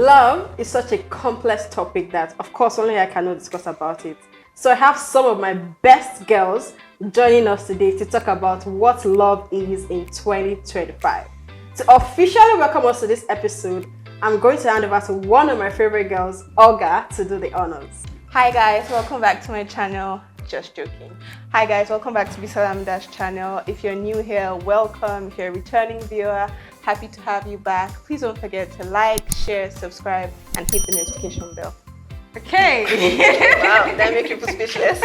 Love is such a complex topic that, of course, only I cannot discuss about it. So I have some of my best girls joining us today to talk about what love is in 2025. To officially welcome us to this episode, I'm going to hand over to one of my favorite girls, Olga, to do the honors. Hi guys, welcome back to my channel. Just joking. Hi guys, welcome back to Bisalam Dash channel. If you're new here, welcome. If you're a returning viewer, happy to have you back. Please don't forget to like, share, subscribe, and hit the notification bell. Okay. Wow, that make people speechless.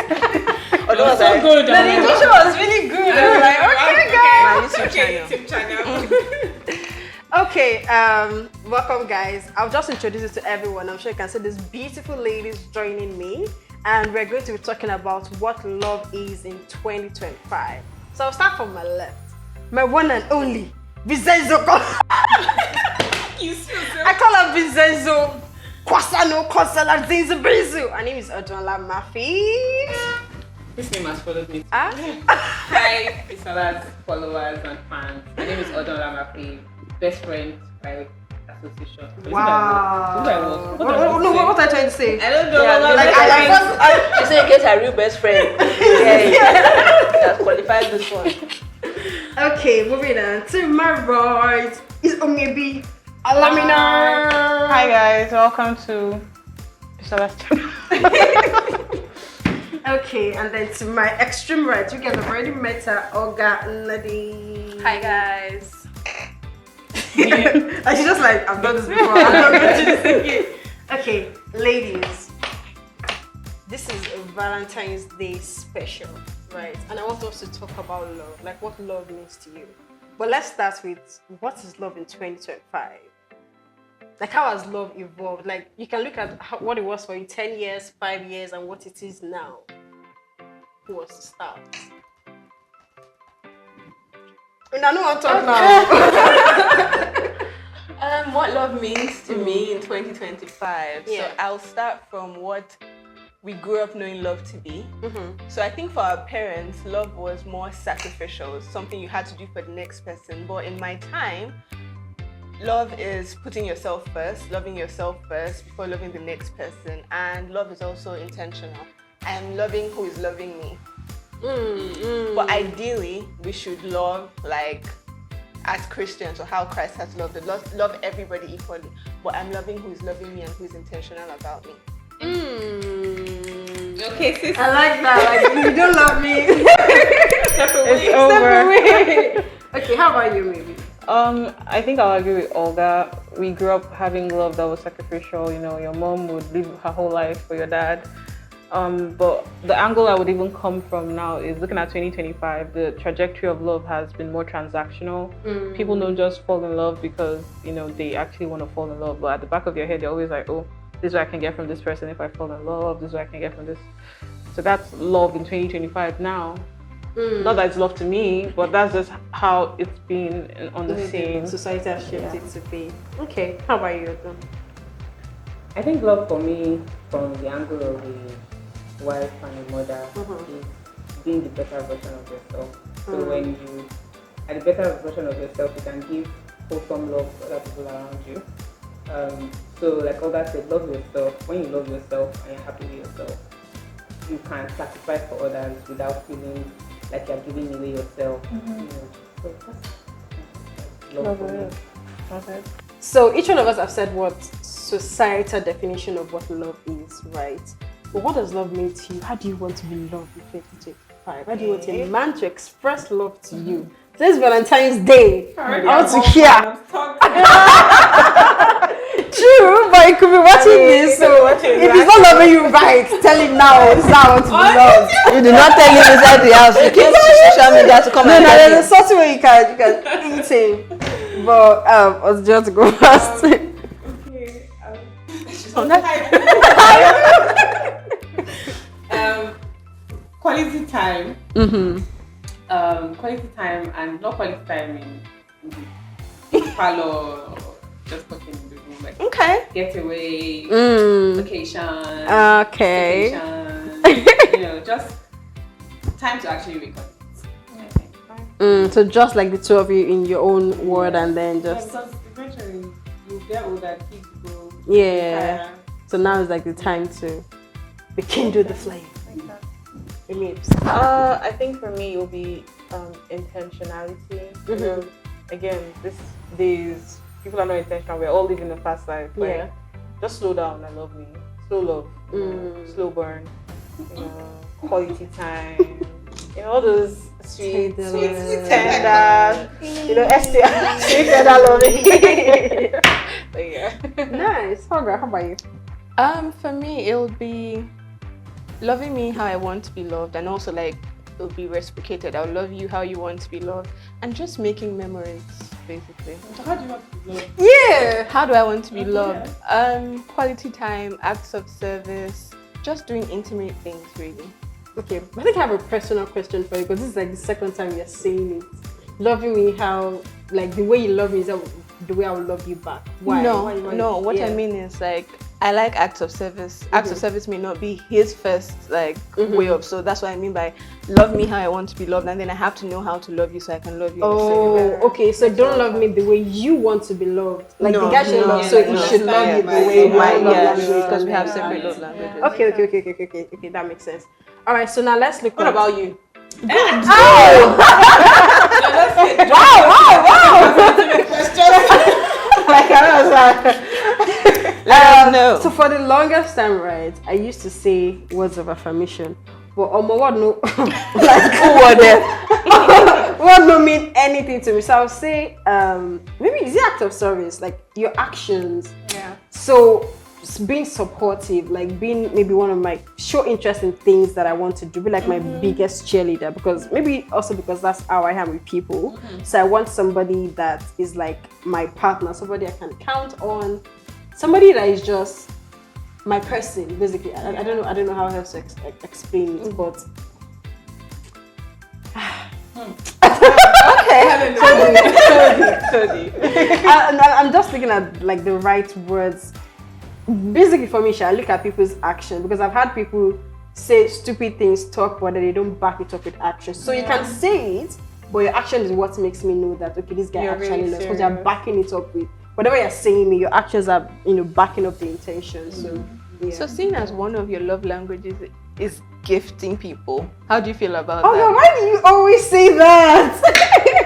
Although was so good. The introduction was really good. I was like, okay, YouTube channel. Okay, welcome guys. I'll just introduce it to everyone. I'm sure you can see these beautiful ladies joining me. And we're going to be talking about what love is in 2025. So I'll start from my left. My one and only, Vincenzo. I call her Vincenzo. Kwasano Kosala Zinzibrizu. Her name is Odola Mafi. This name has followed me. Hi, Isala's followers and fans. My name is Odon Lamafi, best friend by association. Wow. What what are you trying to say? I don't know. Yeah, she said, get her real best friend. That's qualified this one. Okay, moving on. To my right is Onyebi Alamina. Hi guys, welcome to Bisala's channel. Okay, and then to my extreme right, you guys have already met her, Olga Nadi. Hi guys. And she's just like, I've done this before. I'm not going to do this again. Okay, ladies, this is a Valentine's Day special, right? And I want us to talk about love, like what love means to you. But let's start with, what is love in 2025? Like, how has love evolved? Like, you can look at what it was for you 10 years, 5 years, and what it is now. Who wants to start? And I know I'm talking now. What love means to me in 2025. Yeah. So I'll start from what we grew up knowing love to be. So I think for our parents, love was more sacrificial, something you had to do for the next person. But in my time, love is putting yourself first, loving yourself first before loving the next person. And love is also intentional. I am loving who is loving me. But ideally, we should love like as Christians, or how Christ has loved it. Love everybody equally. But I'm loving who is loving me and who is intentional about me. Okay, sis. I like that. Like, if you don't love me, It's over. Okay, how about you, maybe? I think I'll agree with Olga. We grew up having love that was sacrificial. You know, your mom would live her whole life for your dad. But the angle I would even come from now is looking at 2025. The trajectory of love has been more transactional. People don't just fall in love because, you know, they actually want to fall in love. But at the back of your head, they're always like, oh, this is what I can get from this person if I fall in love. This is what I can get from this. So that's love in 2025 now. Not that it's love to me, but that's just how it's been on the scene. Society has shaped it to be. Okay, how about you? I think love for me, from the angle of a wife and a mother, is being the better version of yourself. So when you are the better version of yourself, you can give wholesome love to other people around you. So like Olga said, love yourself. When you love yourself and you're happy with yourself, you can sacrifice for others without feeling like you're giving away yourself. You know, so that's love for me. Okay. So each one of us have said what societal definition of what love is, right? But what does love mean to you? How do you want to be loved in 2025? How do you want a man to express love to you? Today's Valentine's Day. I want to hear. True, but he could be watching this, so if he's not loving you right, tell him now. This is how I want to be loved. You do not tell him inside the house. You came to social media to come and tell there's a certain way you can eat him. But I was just to go first. Quality time. Quality time, and not quality time in parlor, just talking in the room. Like get away, vacation. Okay. Vacation, you know, just time to actually record. So just like the two of you in your own world, and then just because eventually you get older, kids grow, Yeah. So now is like the time to rekindle the flame. I think for me it will be intentionality. You know, again, these days people are not intentional. We're all living a fast life. Like, just slow down and love me. Slow love, slow burn, quality time. All those sweet, tender, sweet tender loving. But yeah. Nice. How about you? For me, it would be loving me how I want to be loved, and also like it'll be reciprocated. I'll love you how you want to be loved, and just making memories, basically. So how do you want to be loved? Yeah. How do I want to be loved? Quality time, acts of service, just doing intimate things, really. Okay, I think I have a personal question for you because this is like the second time you're saying it. Loving me how, like the way you love me is the way I will love you back. Why? No. What I mean is like I like acts of service. Acts of service may not be his first way of. So that's what I mean by love me how I want to be loved, and then I have to know how to love you so I can love you. Okay. So don't love me the way you want to be loved. Like the guy should love, so he should love you the way my love language. Because we have separate love languages. Okay. That makes sense. All right. So now let's look. What about you? Oh! Wow! No. So for the longest time, right, I used to say words of affirmation, but what no, what no mean anything to me. So I'll say, maybe it's the act of service, like your actions. Yeah. So being supportive, like being maybe one of my show interest in things that I want to do, be like my biggest cheerleader, because that's how I am with people. So I want somebody that is like my partner, somebody I can count on, somebody that is just my person, basically. I don't know how else to explain it, but okay. So deep. I'm just thinking at like the right words. Basically, for me, I look at people's action, because I've had people say stupid things, talk, but they don't back it up with action. So you can say it, but your action is what makes me know that okay, this guy actually loves, because you're backing it up with whatever you're saying. Me, your actions are backing up the intention. So yeah. So seeing as one of your love languages is gifting people, how do you feel about that? that? Why do you always say that?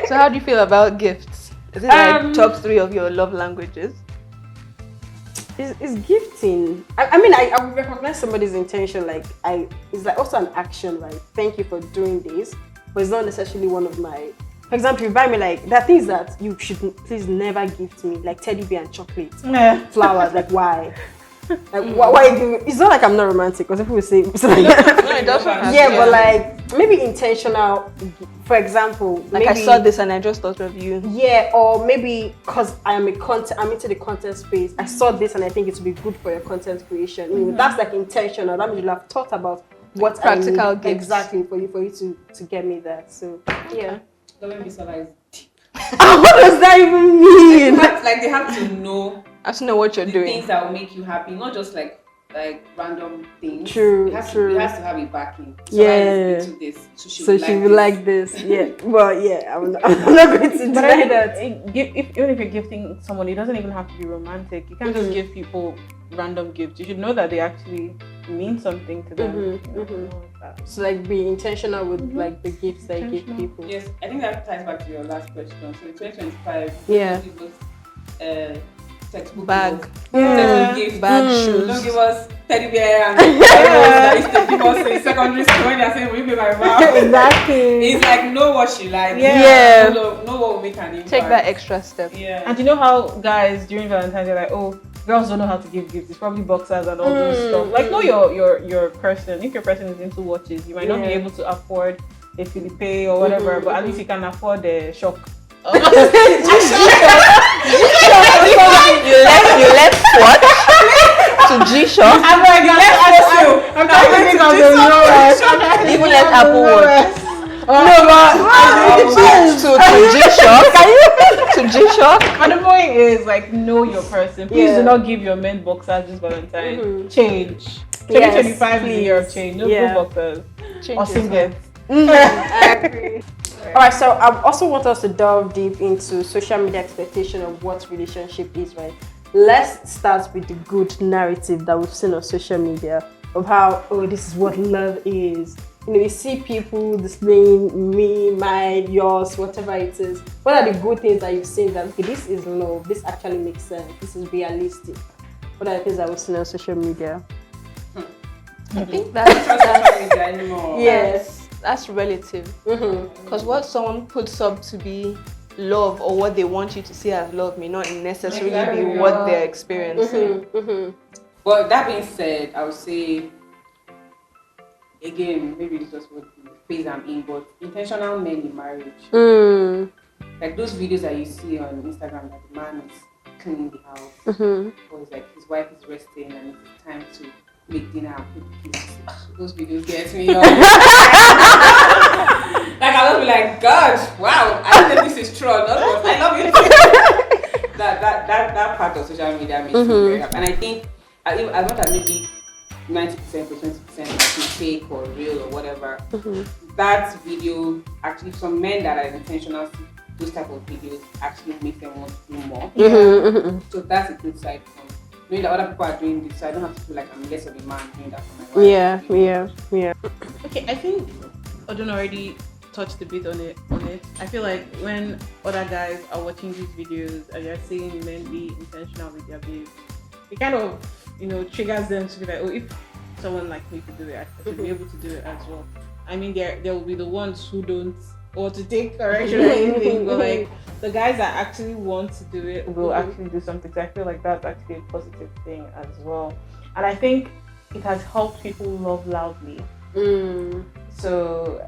So how do you feel about gifts? Is it like top 3 of your love languages? It's gifting. I mean, I recognize somebody's intention. Like it's like also an action, right? Thank you for doing this, but it's not necessarily one of my. For example, you buy me like there are things that you should please never gift me, like teddy bear and chocolate, flowers. Like why? Like why? It's not like I'm not romantic, because people will say, but like maybe intentional. For example, like maybe, I saw this and I just thought of you. Yeah, or maybe because I'm into the content space. I saw this and I think it would be good for your content creation. That's like intentional. That means you'll have thought about what practical I need exactly for you to get me that. So yeah. Don't be so like. What does that even mean? They have to know. I have to know what you're doing. Things that will make you happy, not just like random things. True. It has to have a backing. So yeah. So she will like this. Yeah. Well, yeah. I'm not going to deny that. Even if you're gifting someone, it doesn't even have to be romantic. You can't just give people random gifts. You should know that they actually mean something to them. So like be intentional with like the gifts that you give people. Yes, I think that ties back to your last question. So in 2025, yeah. Textbook bag, bag, shoes. Don't give us teddy bear and that used to give us in secondary school when they're saying, will you be my mom? Exactly. It's like know what she likes. Yeah. Know what will make an impact. Take that extra step. Yeah. And you know how guys during Valentine's they're like, oh, girls don't know how to give gifts. It's probably boxers and all those stuff. Like know your person. If your person is into watches, you might not be able to afford a Philippe or whatever, but at least you can afford the shock. You left what? To G-Shock? I'm like, I'm trying to think of the real word. Even left Apple Watch. To G-Shock? To G-Shock? And the point is, like, know your person. Please do not give your men boxers this Valentine. Change. 2025 is the year of change. Don't go boxers. Or singlets. I agree. Alright, so I also want us to delve deep into social media expectation of what relationship is, right? let's start with the good narrative that we've seen on social media of how, oh, this is what love is. You know, you see people displaying me, mine, yours, whatever it is. What are the good things that you've seen that, okay, this is love, this actually makes sense, this is realistic? What are the things that we've seen on social media? I think that's anymore. yes, that's relative. Because what someone puts up to be love or what they want you to see as love may not necessarily be what they're experiencing. But that being said, I would say, again, maybe this was what the phase I'm in, but intentional men in marriage. Like those videos that you see on Instagram that the man is cleaning the house, or it's like his wife is resting and it's time to make dinner and put the kids. Those videos get me up. Like I'll be like, God, wow, I don't know if this is true or not, but I love you. that part of social media makes me very happy. And I think as much as maybe 90% or 20% like fake or real or whatever, that video actually, some men that are intentional, those type of videos actually make them want to do more. So that's a good side from knowing that other people are doing this, so I don't have to feel like I'm less of a man doing that for my wife. Yeah. Okay, I think Odun already touched a bit on it. I feel like when other guys are watching these videos and they're seeing men be intentional with their babes, it kind of, triggers them to be like, oh, if someone like me could do it, I should be able to do it as well. I mean, there will be the ones who don't want to take correction or anything, but like the guys that actually want to do it will actually do something. So I feel like that's actually a positive thing as well. And I think it has helped people love loudly. So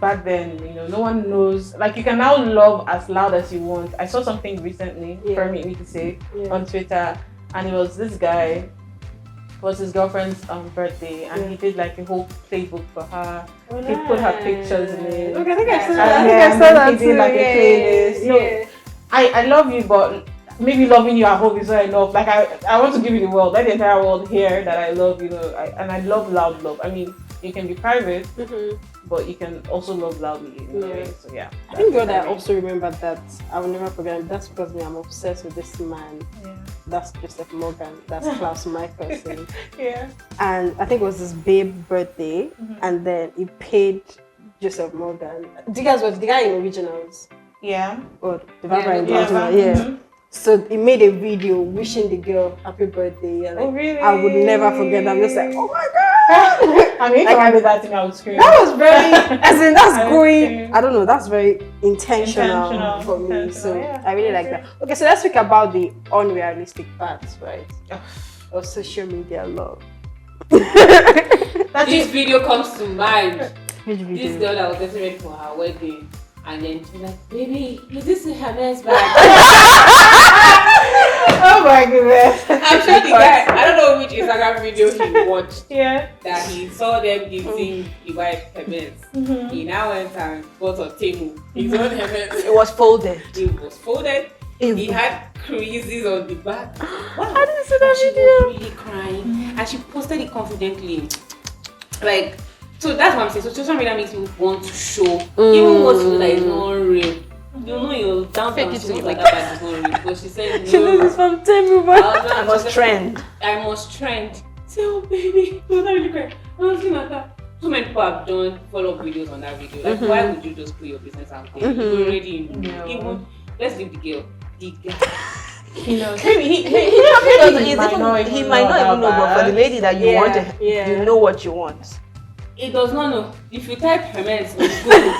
back then, no one knows, like you can now love as loud as you want. I saw something recently, permit me to say, on Twitter, and it was this guy. It was his girlfriend's birthday, and he did like a whole playbook for her. He put her pictures in it. Okay, I think I saw that. He did like a playlist. I love you, but maybe loving you at home is not enough. Like I want to give you the world, let the entire world hear that I love you. And I love loud love. I mean, you can be private, but you can also love loudly in a way. So yeah. I think God, I also remember that. I will never forget. That's because I'm obsessed with this man. Yeah. That's Joseph Morgan. That's Klaus Michelson. Yeah. And I think it was his babe birthday, and then he paid Joseph Morgan. Do you guys watch the guy in Originals? Yeah. Or the Barbara in Originals? Yeah. So he made a video wishing the girl happy birthday. And Oh really? I would never forget. I'm just like, oh my god! I mean, if I did that thing, I would scream. That was very, as in that's I going. I don't know. That's very intentional for me. So yeah, I really like that. Okay, so let's speak about the unrealistic parts, right? Of social media love. This video comes to mind. Which This video? girl that was getting ready for her wedding, and then she's like, "Baby, is this her next bag?" Oh my goodness. Actually, the guy, I don't know which Instagram video he watched. Yeah. That he saw them giving the wife hermits. He now went and bought on Temu his own hermits. It was folded. It was folded. He had creases on the back. Wow. I didn't see that She video. was really crying, and she posted it confidently. Like, so that's what I'm saying. So social media makes you want to show, even what you like is not real. You know, you're down Fake to it something till like you that is not real. But she said, She no. this is from Temu, but I must trend. I must trend. Say, oh baby, you're not really crying. I was looking at that. So many people have done follow-up videos on that video. Like, why would you just put your business out there? You already know. Even, let's leave the girl. The guy. He knows. He might not even know, but for the lady that you want, you know what you want. It does not know. If you type hermits on Google,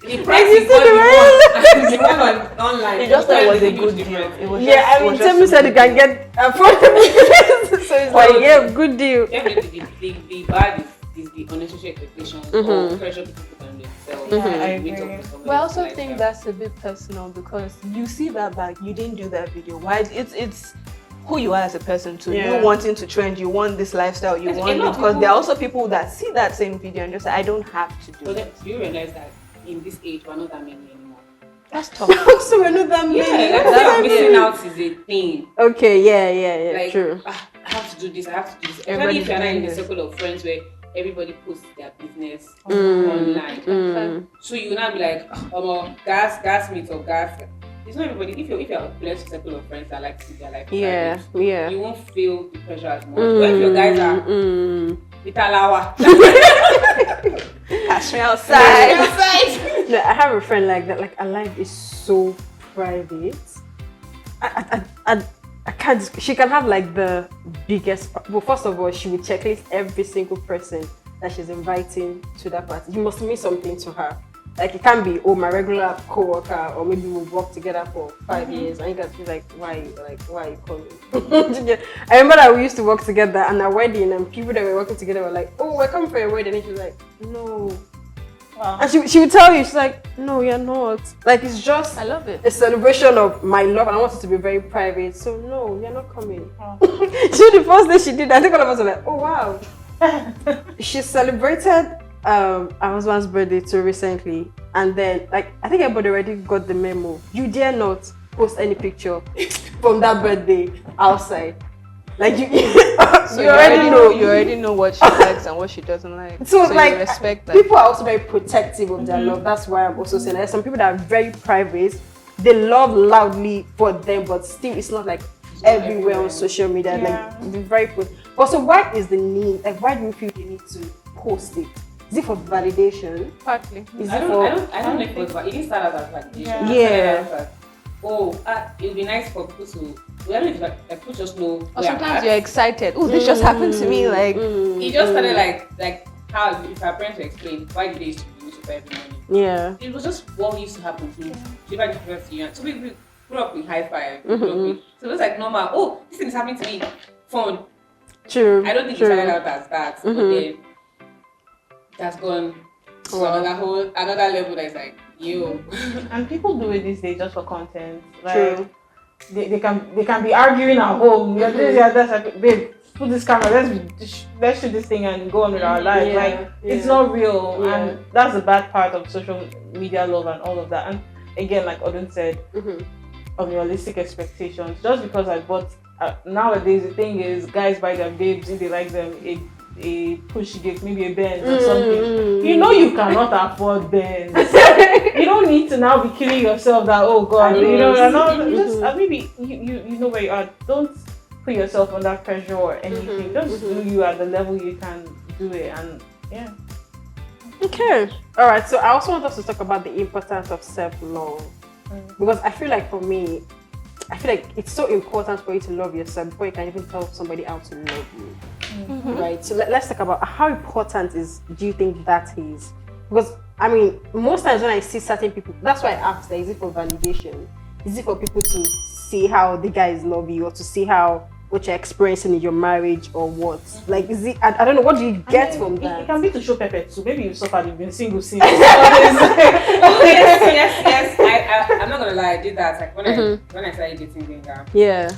the price is what you want. The one on online. It just thought it was a huge good deal. difference. It was yeah, I mean, Temu said you can get affordable. So it's like, yeah, good deal. Definitely, the bad is the unnecessary expectations or pressure people put on themselves. Yeah, I Wait agree. up for somebody Well, I to also like think them. that's a bit personal because you see that bag, you didn't do that video. Why? It's who you are as a person too. Yeah. You wanting to trend, you want this lifestyle, you Yes, a want lot it of because people- there are also people that see that same video and just say, I don't have to do But it. then, do you realize that in this age we're not that many anymore? That's tough. So we're not that many. Yeah, like That's missing it. out is a thing. Okay, yeah, Like, true. I have to do this, I have to do this. Everybody's Especially if you're not in doing a this. circle of friends where everybody posts their business online. So you will not be like, gas meet or gas. it's not everybody. If you're a blessed circle of friends that like to see their life, Yeah, private, yeah. you won't feel the pressure as much. But if your guys are Italawa, Catch me outside. No, I have a friend like that. Like, her life is so private. I can't. She can have like the biggest. Well, first of all, she will checklist every single person that she's inviting to that party. You must mean something to her. Like, it can't be, oh, my regular co-worker, or maybe we'll work together for 5 years. And you guys be like, why are you coming? I remember that we used to work together and a wedding, and people that were working together were like, oh, we're coming for a wedding. And she was like, no. Wow. And she would tell you, she's like, no, you're not. Like, it's just I love it. a celebration of my love, and I want it to be very private. So no, you're not coming. The first day she did, I think all of us were like, oh wow. She celebrated her husband's birthday too recently, and then like I think everybody already got the memo. You dare not post any picture from that birthday outside. Like you So you already know what she likes and what she doesn't like. So like you respect that. people are also very protective of their love. That's why I'm also saying that there's some people that are very private. They love loudly for them, but still it's not like everywhere on social media. Yeah. Like be very but so why is the need? Like why do you feel the need to post it? Is it for validation? Partly. Is I it don't for know if it was, but it didn't start out as validation. Yeah. It Yeah. started out as, it would be nice for people to. I don't know if like people just know. Or where I'm sometimes at. you're excited. Oh, this just happened to me. Like, It just started like how if our parents to explain why do they used to do newspaper every morning. Yeah. It was just what used to happen to different years. So we grew up with high five. So it was like normal. Oh, this thing is happening to me. Phone. True. I don't think it started out as that. But then that's gone to another level that's like you. And people do it these days just for content. Like True. they can be arguing at home. You're this, you're that. Like, babe, put this camera. Let's shoot this thing and go on with our lives. Yeah, Like it's not real, Yeah. and that's the bad part of social media love and all of that. And again, like Odin said, unrealistic expectations. Just because I bought nowadays the thing is guys buy their babes if they like them a push gift, maybe a Benz or something. You know you cannot afford Benz. You don't need to now be killing yourself that oh god, you know, you're not just maybe you know where you are. Don't put yourself under pressure or anything. Just do you at the level you can do it, and yeah. Okay. All right. So I also want us to talk about the importance of self-love, because I feel like for me, I feel like it's so important for you to love yourself before you can even tell somebody how to love you. Right. So let's talk about how important do you think that is? Because I mean, most times when I see certain people, that's why I asked, like, is it for validation? Is it for people to see how the guys love you, or to see what you're experiencing in your marriage, or what? Like, is it? I don't know. What do you get from that? It can be to show pepper too. Maybe you've suffered, you've been single since. Yes. I'm not gonna lie, I did that. Like when I started dating Genga, Yeah.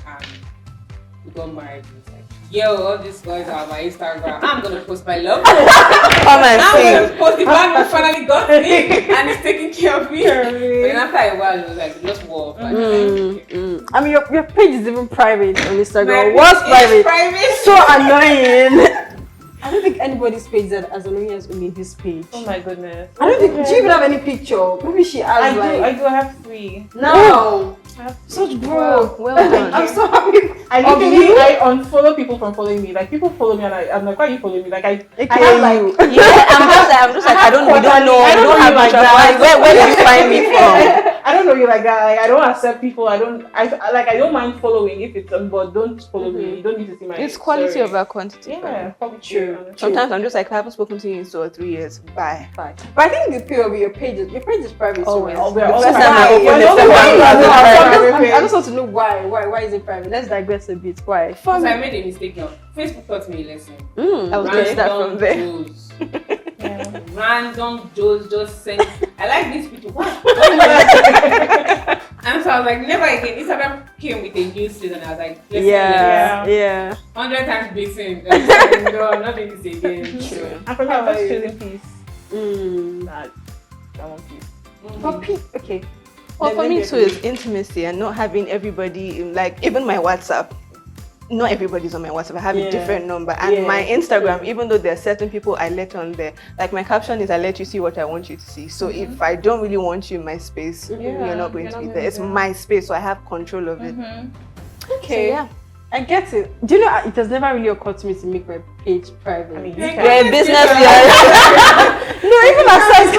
we got married. It was like, yo, all these boys are on my Instagram. I'm gonna post my love. come and I'm sing. gonna post the man who finally got me and is taking care of me. But then after a while, it was like just war. Like, I mean, your page is even private on my Instagram. page What's is private? private. So annoying. I don't think anybody's page is as annoying as only this page. Oh my goodness. I don't think. Do you even have any picture? Maybe she has I like. do. I have 3. No. I have Such bro. Well done. I'm so happy. I Of literally you? I unfollow people from following me. Like people follow me and I'm like, why are you following me? Like I AKA have like you. Yeah, I'm just like I don't know. I don't have know much like of that. where did you find me from? I don't know you like that. Like I don't accept people. I don't mind following if it's but don't follow me. You don't need to see my. It's quality story. over quantity. Yeah, probably True. honestly. Sometimes I'm just like, I haven't spoken to you in 2 or 3 years. Bye. Fine. But I think the POV, your page is private. Always. So We're all First time I private. opened We're the all second private. one. I just want to know why is it private? Let's digress a bit. Why? Because I made a mistake now. Facebook taught me a lesson. I was going to start from there. Joes. Yeah. Random Joes just saying, I like these people. What? And so I was like, never again. Instagram came with a new season. I was like, listen, Yeah. 100 times blessing. I was like, no, I'm not doing this again. True. And for me, I'm just choosing peace. Mm. I want peace. But okay. Well, Then for me maybe too, is intimacy and not having everybody like even my WhatsApp. not everybody's on my WhatsApp. I have Yeah. a different number. And my Instagram, even though there are certain people I let on there, like my caption is I let you see what I want you to see. So if I don't really want you in my space, you're not going to be there. It's my space, so I have control of it. Okay. So, yeah. I get it. Do you know, it has never really occurred to me to make my page private. I mean, You're a business girl. no, even aside.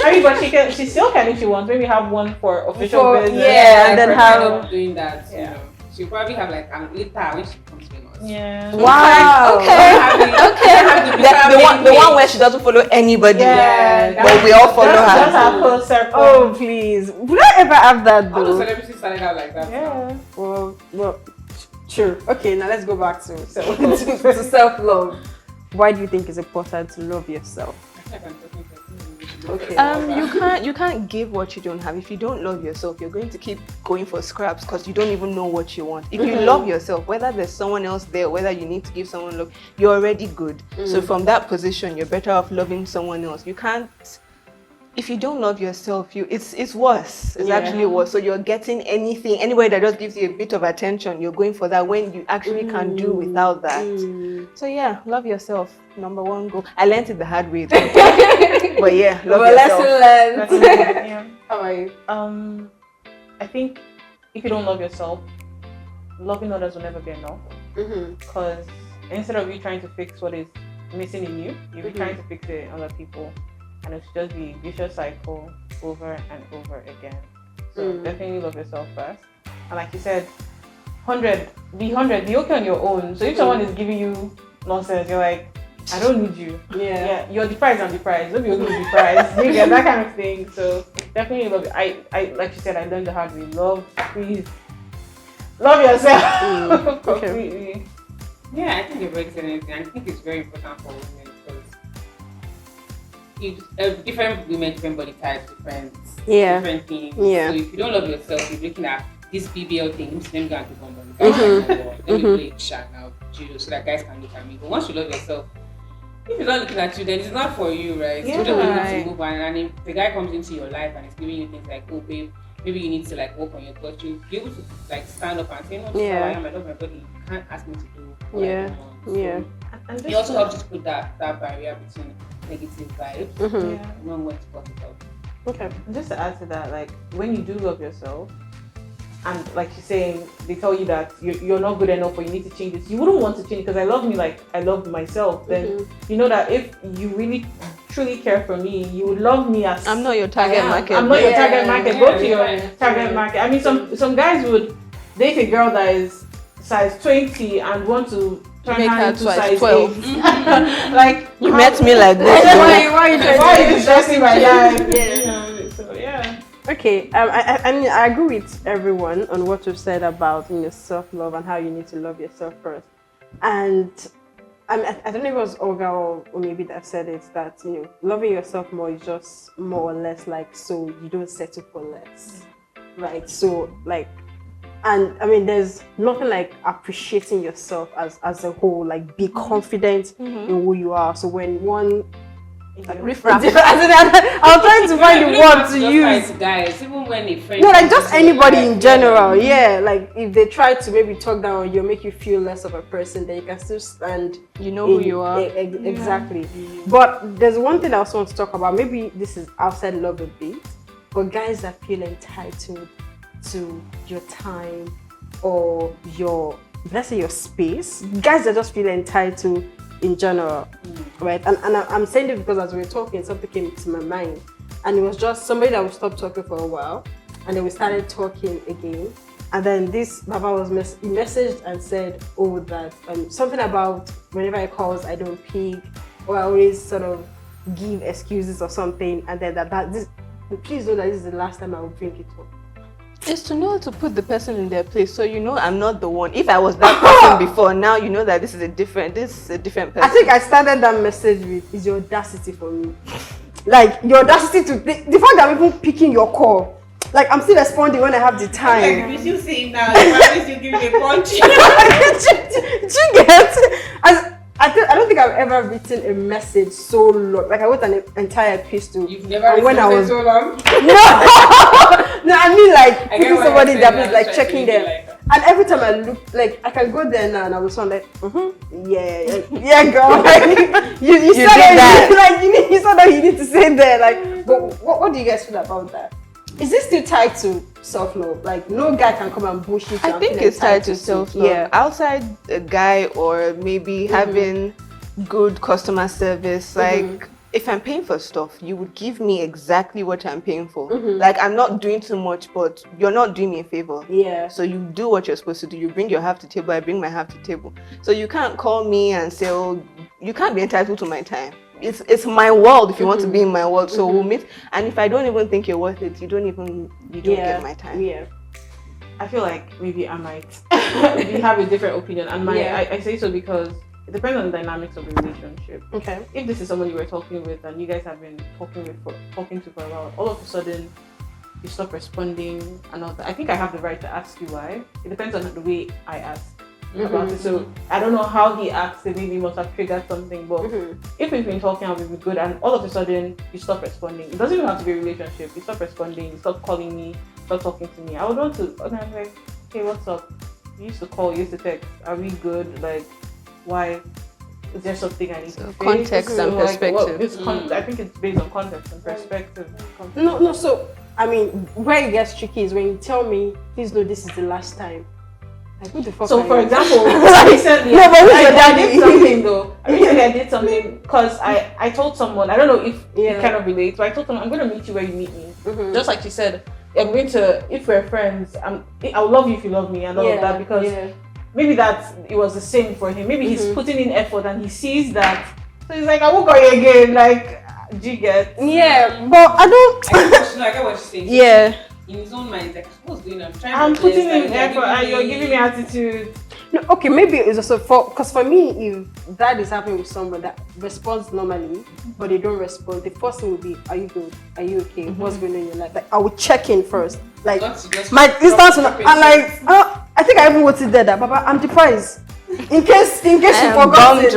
I mean, but she still can if she wants. Maybe have one for official For- business. yeah, and then We're have- kind of doing that. You Yeah. know, she'll probably have like later when she becomes famous. Yeah. Wow. The one where she doesn't follow anybody. Yeah. But we all follow That's her. our close circle. Oh, please. Would I ever have that All the though? celebrities started out like that. Yeah. Well, sure. Okay, now let's go back to to self-love. Why do you think it's important to love yourself? Okay. You can't give what you don't have. If you don't love yourself, you're going to keep going for scraps because you don't even know what you want. If you love yourself, whether there's someone else there, whether you need to give someone love, you're already good. So from that position, you're better off loving someone else. You can't. If you don't love yourself, it's worse. It's actually worse. So you're getting anybody that just gives you a bit of attention, you're going for that when you actually can do without that. So yeah, love yourself. Number one goal. I learned it the hard way though. But yeah, love yourself. Lesson learned. Yeah. How are you? I think if you don't love yourself, loving others will never be enough. Because instead of you trying to fix what is missing in you, you'll be trying to fix it in other people, and it's just be a vicious cycle over and over again. So definitely love yourself first. And like you said, be okay on your own. So if someone is giving you nonsense, you're like, I don't need you. Yeah, you're the prize, I'm the prize. Don't be able to be the prize. You get that kind of thing. So definitely love it. I like you said, I learned the hard way. Please love yourself completely. Yeah, I think you're very excellent. And I think it's very important for women because different women, different body types, different things. Yeah. So if you don't love yourself, you're looking at these BBL things, let me go and do one. Let me play shark now, judo, so that guys can look at me. But once you love yourself, if he's not looking at you, then it's not for you, right? Yeah. So you don't really need to move on. And if the guy comes into your life and is giving you things like, oh babe, maybe you need to like work on your thoughts, you'll be able to like stand up and say, no, this is how I am, I love my body. You can't ask me to do what I don't want. So And it also helps you to put that barrier between negative vibes and not what to talk about. Okay. And just to add to that, like when you do love yourself, and like you're saying, they tell you that you're not good enough or you need to change this, you wouldn't want to change because I love me like I love myself. Then you know that if you really truly care for me, you would love me as I'm not your target market. I'm not your target market. Go to your Yeah. target market. I mean, some guys would date a girl that is size 20 and want to turn Make her her into size size 12. 8. Like You met me like this. Why are you why are you stressing my life? Yeah. You know, so yeah. Okay, I mean, I agree with everyone on what you've said about self-love and how you need to love yourself first. And I don't know if it was Olga or maybe that said it, that loving yourself more is just more or less like, so you don't settle for less, right? So like, and I mean, there's nothing like appreciating yourself as a whole, like be confident in who you are. So when one Riffraff. I was trying to find the word to Just use. like guys, even when a friend. No, like just comes to your anybody life, in general. Yeah, like if they try to maybe talk down on you, make you feel less of a person, then you can still stand. You know who you are. Exactly. But there's one thing I also want to talk about. Maybe this is outside love a bit, but guys that feel entitled to your time or let's say your space. Guys that just feel entitled in general, right? And I'm saying this because as we were talking, something came to my mind, and it was just somebody that would stop talking for a while, and then we started talking again, and then this Baba was he messaged and said, oh, that something about whenever I calls I don't pick, or I always sort of give excuses or something, and then this please know that this is the last time I will bring it up. It's to know to put the person in their place, so I'm not the one. If I was that person before, now you know that this is a different person. I think I started that message with, is your audacity for me. Like, your audacity to, the fact that I'm even picking your call. Like, I'm still responding when I have the time. Like, you see now, at least you give me a punch. Do you get? I don't think I've ever written a message so long. Like I wrote an entire epistle. You've never written so long? No, I mean like I get putting what somebody you're that saying, is like I'm checking trying to them. make it like And every time I look, like I can go there now and I will sound like, yeah, girl. Like, you said did that. that. You said that you need to say that. Like, but what do you guys feel about that? Is this still tied to self-love? Like, no guy can come and bullshit you. I and think feel it's tied to entitled self-love. Yeah. Outside a guy or maybe having good customer service, like if I'm paying for stuff, you would give me exactly what I'm paying for. Like I'm not doing too much, but you're not doing me a favor. Yeah. So you do what you're supposed to do. You bring your half to table, I bring my half to table. So you can't call me and say, oh, you can't be entitled to my time. It's my world if you want to be in my world. So we'll meet. And if I don't even think you're worth it, you don't get my time. Yeah. I feel like maybe I might we have a different opinion, and I say so because it depends on the dynamics of the relationship. Okay. If this is someone you were talking with and you guys have been talking to for a while, all of a sudden you stop responding and all that, I think I have the right to ask you why. It depends on the way I ask about it. So I don't know how he asked it, maybe he must have triggered something, but if we've been talking and we've been good and all of a sudden you stop responding, it doesn't even have to be a relationship. You stop responding, you stop calling me, stop talking to me. I would want to, and I'm like, hey, what's up? You used to call, you used to text, are we good? Like, why? Is there something I need to fix? Context and perspective. I think it's based on context and perspective. No, so I mean, where it gets tricky is when you tell me, please know this is the last time. Like, who the fuck So, are for you? example, recently, No, but who's your I daddy? did something though. Recently, I did something because I told someone, I don't know if it kind of relates, but I told someone, I'm going to meet you where you meet me. Just like you said, I'm going to, if we're friends, I'll love you if you love me and all of that, because maybe it was the same for him. Maybe he's putting in effort and he sees that. So he's like, I won't call you again. Like, do you get? Yeah, but I don't. I get what you're saying. Yeah. In his own mind, like, what's going on? I'm putting in effort and you're giving me attitude. No, okay, maybe it's also because for me, if that is happening with someone that responds normally, but they don't respond, the first thing would be, are you good? Are you okay? What's going on in your life? Like, I would check in first. Like, my instance, I'm like, I think I even wrote it there that, Papa, I'm depressed. In case you forgot it.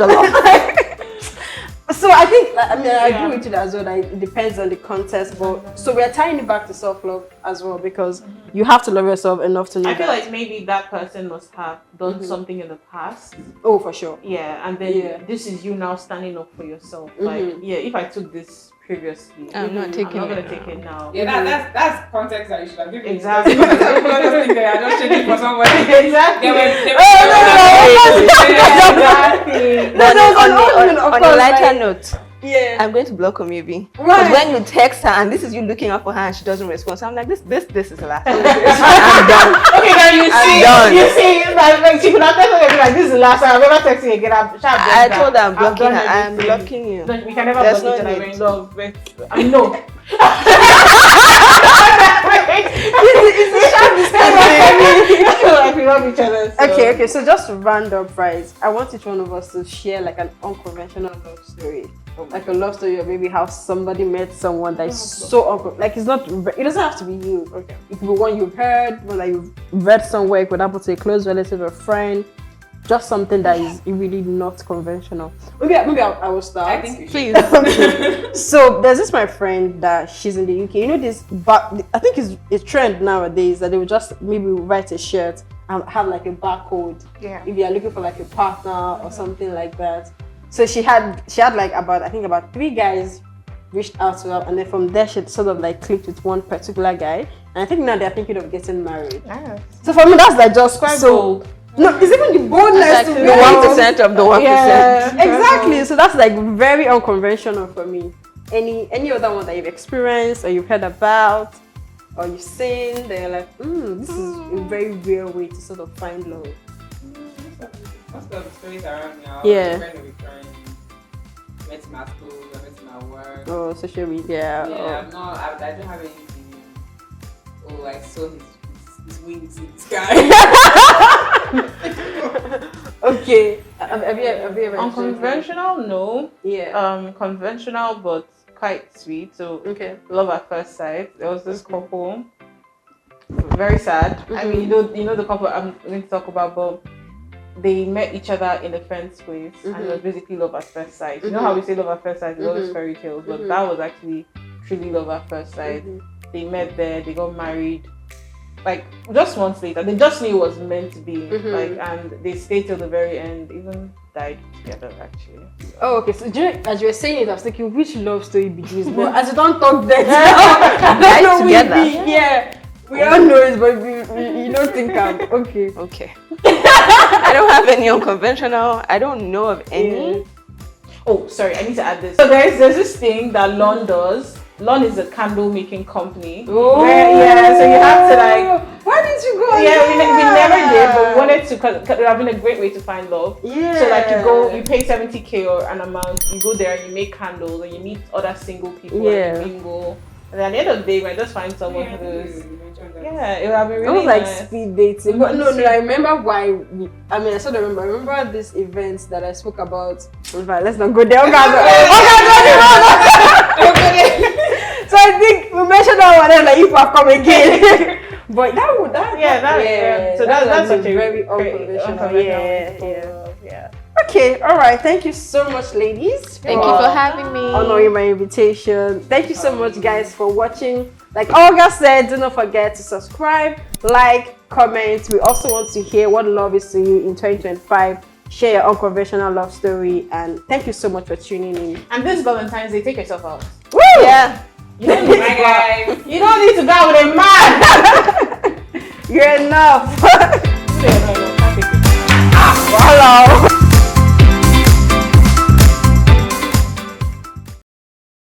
So I think, I agree with you as well, that it depends on the context, but so we are tying it back to self-love as well, because you have to love yourself enough to know I feel like maybe that person must have done something in the past. Oh, for sure. Yeah, and then this is you now standing up for yourself. Like, if I took this previously, I'm not going to take it now. Yeah, that's context that you should have given. Exactly. People just think that I'm just checking for somebody. Exactly. On a lighter note, Yeah. I'm going to block her maybe. Right. Because when you text her and this is you looking up for her and she doesn't respond, so I'm like, this is the last. I'm done. Okay, now done. you see, like she could have definitely like, this is the last time I've ever texted you again. I told her I'm blocking her. I'm blocking you. No, we can never There's block each no other. need. We're in love. I know. Like we love each other. So. Okay, so just to round up, right, I want each one of us to share like an unconventional love story. Like a love story, or maybe how somebody met someone that is so like it doesn't have to be you. Okay. It could be one you've heard, one that you've read somewhere, it could happen to a close relative or friend. Just something that is really not conventional. Maybe I will start. I think Please. Okay. So there's this my friend that she's in the UK. You know this, but I think it's a trend nowadays that they would just maybe write a shirt and have like a barcode. Yeah. If you are looking for like a partner or something like that. So she had like about 3 guys reached out to her, and then from there she sort of like clicked with one particular guy. And I think now they're thinking of getting married. Nice. So for me that's like just Quite so bold. no, it's even the boldness to The be 1% of the 1%. Yeah, exactly. So that's like very unconventional for me. Any other one that you've experienced or you've heard about or you've seen, they're like, this is a very rare way to sort of find love. Most of the stories around now, Yeah. friend with friends, met in my school, I met in my work. Or social media. Yeah, I don't have anything. Oh, I saw his wings in the sky. Okay. Have you ever Unconventional, no. Yeah. Conventional, but quite sweet. So Okay. love at first sight. There was this couple. Very sad. I mean, you know the couple I'm going to talk about, but they met each other in a friend's place, and it was basically love at first sight. You know how we say love at first sight is always fairy tales, but that was actually truly love at first sight. they met there, they got married. Like just months later, they just knew it was meant to be. Like, and they stayed till the very end, even died together actually. Oh, okay. So as you were saying it, I was thinking which love story begins. But as you don't talk that, I don't know together. We all know it, but you don't think I'm okay. Okay. I don't have any unconventional. I don't know of any. Oh, sorry, I need to add this. So there's this thing that Lon does. Lon is a candle making company. Oh, so you have to like. Why didn't you go? Yeah, we never did, but we wanted to because it would have been a great way to find love. Yeah. So like you pay 70K or an amount, you go there and you make candles and you meet other single people and you mingle. And at the end of the day, you might just find someone who's it would have been really It was like nice. speed dating. But no, I remember why. I sort of remember. I remember this event that I spoke about. Let's not go there. So I think we mentioned that one, like if I come again. But So that's such a very great- unconventional. Yeah. Okay, all right. Thank you so much, ladies. Thank you for having me. Honoring my invitation. Thank you so much, guys, for watching. Like Olga said, do not forget to subscribe, like, comment. We also want to hear what love is to you in 2025. Share your unconventional love story, and thank you so much for tuning in. And this Valentine's Day, take yourself out. Woo! Yeah. You don't need to go out. You don't need to go out with a man. You're enough.